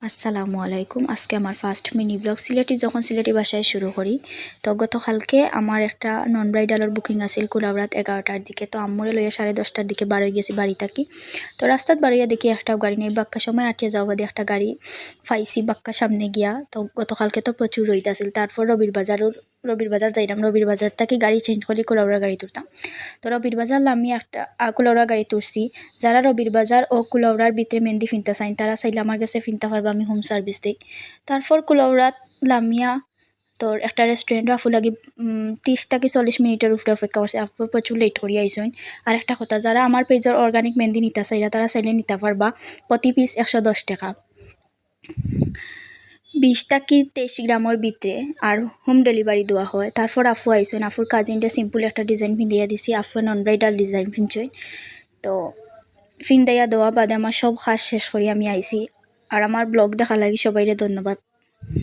আসসালামু আলাইকুম। আজকে আমার ফার্স্ট মিনি ব্লগ যখন সিলেটি ভাষায় শুরু করি। তো গতকালকে আমার একটা নন ব্রাইডালের বুকিং আছিল কুলাবরাত 11টার দিকে। তো আম্মুরে লইয়া 10:30টার দিকে বার হয়ে গেছি বাড়ি থাকি। তো রাস্তাত বার হইয়া দেখি একটাও গাড়ি নেই। বাক্কা সময় আটিয়া যাওয়া বাদে একটা গাড়ি পাইছি বাক্কা সামনে গিয়া। তো গতকালকে তো প্রচুর রইত আছিল। তারপর রবির বাজার যাইলাম। রবির বাজার থেকে গাড়ি চেঞ্জ করে কুলাবরা গাড়ি তুলতাম। তো রবির বাজার আমি একটা কুলাউড়া গাড়ি তুলছি। যারা রবির বাজার ও কুলাউড়ার ভিতরে মেহেন্দি ফিনতে চাইন তারা চাইলে আমার কাছে ফিনতে পারবা, আমি হোম সার্ভিস দিই। তারপর কুলাউড়াত লামিয়া তোর একটা রেস্টুরেন্ট আফু লাগি 30 থেকে 40 মিনিটের উপরে অপেক্ষা করছে। আপু প্রচুর লেট করিয়া আইসইন। আর একটা কথা, যারা আমার পেজের অর্গানিক মেহেন্দি নিতে চাইলা তারা চাইলে নিতে পারবা। প্রতি পিস 110 টাকা, 20 থেকে 23 গ্রামের ভিতরে। আর হোম ডেলিভারি দেওয়া হয়। তারপর আফু আইসইন, আফুর কাজিনটা সিম্পল একটা ডিজাইন ফিন্দিয়া দিছি। আফু নন ব্রাইডাল ডিজাইন ফিনছই। তো ফিন্দাইয়া দেওয়া বাদে আমার সব কাজ শেষ করি আমি আইছি। আর আমার ব্লগ দেখা লাগি সবাইরে ধন্যবাদ।